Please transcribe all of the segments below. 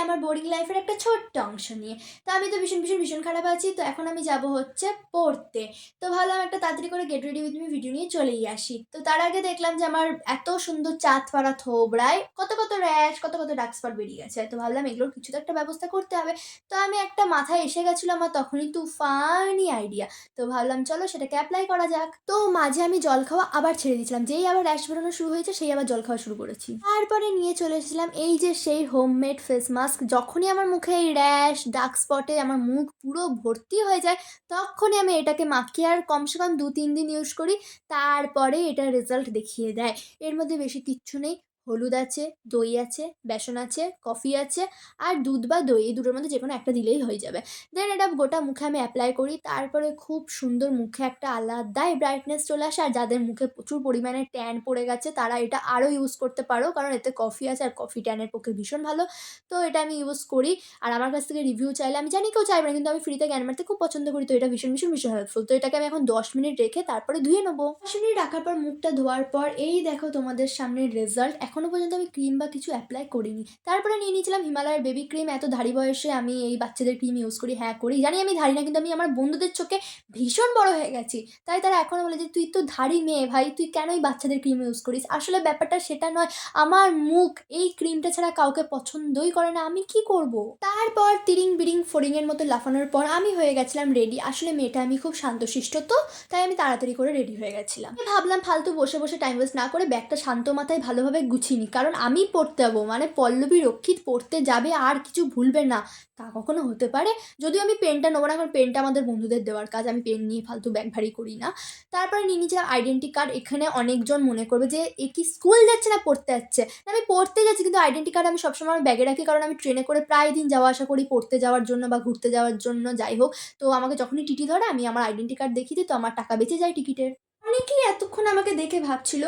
আমার বোরিং লাইফের একটা ছোট্ট অংশ নিয়ে। তো আমি তো ভীষণ খারাপ আছি। তো এখন আমি যাব হচ্ছে পড়তে। তো ভাবলাম একটা তাড়াতাড়ি করে get ready with me video নিয়ে চলেই আসি। তো তার আগে দেখলাম যে আমার এত সুন্দর চাঁদ পাড়া থোবড়ায় কত র্যাশ, কত ডার্ক স্পট বেরিয়ে গেছে। তো ভাবলাম এগুলোর কিছু তো একটা ব্যবস্থা করতে হবে। তো আমি একটা মাথায় এসে গেছিল আমার তখনই তুফানি আইডিয়া। তো ভাবলাম চলো সেটাকে এপ্লাই করা যাক। তো মাঝে আমি জল খাওয়া আবার ছেড়ে দিয়েছিলাম। যেই আবার র্যাশ বেরোনো শুরু হয়েছে সেই আবার জল খাওয়া শুরু করেছি। তারপরে নিয়ে চলে এসেছিলাম এই যে সেই হোমমেড ফেস মাস্ক। যখনই আমার মুখে এই র্যাশ, ডার্ক স্পটে আমার মুখ পুরো ভর্তি হয়ে যায়, তখনই আমি এটাকে মাখিয়ে আর কমসে কম ২-৩ দিন ইউজ করি। তারপরে এটার রেজাল্ট দেখিয়ে দেয়। এর মধ্যে বেশি কিচ্ছু নেই। হলুদ আছে, দই আছে, বেসন আছে, কফি আছে আর দুধ বা দই এই দুটোর মধ্যে যেকোনো একটা দিলেই হয়ে যাবে। দেন এটা গোটা মুখে আমি অ্যাপ্লাই করি। তারপরে খুব সুন্দর মুখে একটা আলাদাই ব্রাইটনেস চলে আসে। আর যাদের মুখে প্রচুর পরিমাণে ট্যান পড়ে গেছে তারা এটা আরও ইউজ করতে পারো, কারণ এতে কফি আছে আর কফি ট্যানের পক্ষে ভীষণ ভালো। তো এটা আমি ইউজ করি। আর আমার কাছ থেকে রিভিউ চাইলে, আমি জানি কেউ চাইবে না, কিন্তু আমি ফ্রিতে জ্ঞান বাঁটতে খুব পছন্দ করি। তো এটা ভীষণ হেল্পফুল। তো এটাকে আমি এখন ১০ মিনিট রেখে তারপরে ধুয়ে নেবো। ১০ মিনিট রাখার পর মুখটা ধোয়ার পর এই দেখো তোমাদের সামনের রেজাল্ট। এখনো পর্যন্ত আমি ক্রিম বা কিছু অ্যাপ্লাই করিনি। তারপরে নিয়ে নিয়েছিলাম হিমালয়ের বেবি ক্রিম। এত ধাড়ি বয়সে আমি এই বাচ্চাদের ক্রিম ইউজ করি। হ্যাঁ করি, জানি আমি ধাড়ি না, কিন্তু আমি আমার বন্ধুদের চোখে ভীষণ বড় হয়ে গেছি। তাই তারা এখনও বলে যে তুই তো ধাড়ি মেয়ে ভাই, তুই কেন এই বাচ্চাদের ক্রিম ইউজ করিস? আসলে ব্যাপারটা সেটা নয়। আমার মুখ এই ক্রিমটা ছাড়া কাউকে পছন্দই করে না, আমি কি করব? তারপর তিরিং বিরিং ফড়িংয়ের মতো লাফানোর পর আমি হয়ে গেছিলাম রেডি। আসলে মেয়েটা আমি খুব শান্তশিষ্ট, তো তাই আমি তাড়াতাড়ি করে রেডি হয়ে গেছিলাম। আমি ভাবলাম ফালতু বসে টাইম ওয়েস্ট না করে ব্যাগটা শান্ত মাথায় ভালোভাবে গুছিয়ে নিই, কারণ আমি পড়তে যাবো, মানে পল্লবী রক্ষিত পড়তে যাবে আর কিছু ভুলবে না, তা কখনো হতে পারে? যদিও আমি পেনটা নেবো না, কারণ পেনটা আমাদের বন্ধুদের দেওয়ার কাজ, আমি পেন নিয়ে ফালতু ব্যাগ ভারী করি না। তারপরে নিয়ে নিয়েছিলাম আইডেন্টি কার্ড। এখানে অনেকজন মনে করবে যে এ কি স্কুল যাচ্ছে না পড়তে যাচ্ছে? না, আমি পড়তে যাচ্ছি, কিন্তু আইডেন্টি কার্ড আমি সবসময় আমার ব্যাগে রাখি, কারণ আমি ট্রেনে করে প্রায় দিন যাওয়া আসা করি পড়তে যাওয়ার জন্য বা ঘুরতে যাওয়ার জন্য, যাই হোক। তো আমাকে যখনই টিটি ধরে আমি আমার আইডেন্টি কার্ড দেখিয়ে দিই, তো আমার টাকা বেঁচে যায় টিকিটের। অনেকেই এতক্ষণ আমাকে দেখে ভাবছিল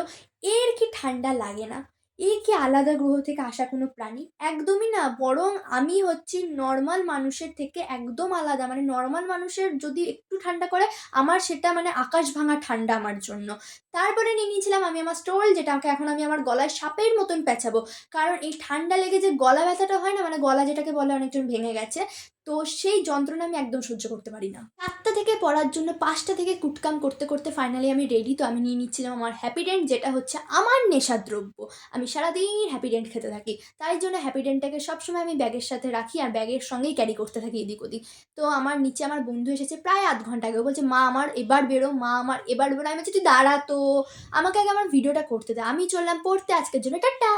এর কি ঠান্ডা লাগে না? এ কি আলাদা গ্রহ থেকে আসা কোনো প্রাণী? একদমই না, বরং আমি হচ্ছি নরমাল মানুষের থেকে একদম আলাদা। মানে নরমাল মানুষের যদি একটু ঠান্ডা করে, আমার সেটা মানে আকাশ ভাঙা ঠান্ডা আমার জন্য। তারপরে নিয়ে নিয়েছিলাম আমি আমার স্টোল, যেটাকে এখন আমি আমার গলায় সাপের মতন পেঁচাবো। কারণ এই ঠান্ডা লেগে যে গলা ব্যথাটা হয় না, মানে গলা যেটাকে বলে অনেকজন ভেঙে গেছে, তো সেই যন্ত্রণা আমি একদম সহ্য করতে পারি না। ৭টা থেকে পড়ার জন্য ৫টা থেকে কুটকাম করতে ফাইনালি আমি রেডি। তো আমি নিয়ে নিচ্ছিলাম আমার হ্যাপিডেন্ট, যেটা হচ্ছে আমার নেশার দ্রব্য। আমি সারাদিন হ্যাপিডেন্ট খেতে থাকি। তাই জন্য হ্যাপিডেন্টটাকে সবসময় আমি ব্যাগের সাথে রাখি আর ব্যাগের সঙ্গেই ক্যারি করতে থাকি এদিক ওদিক। তো আমার নিচে আমার বন্ধু এসেছে প্রায় ০.৫ ঘন্টা আগে। ও বলছে, "মা আমার এবার বেরো, মা আমার এবার বেরো।" আমি বলছি, "তুই দাঁড়া তো, আমাকে আগে আমার ভিডিওটা করতে দে। আমি চললাম পড়তে, আজকের জন্য টাটা।"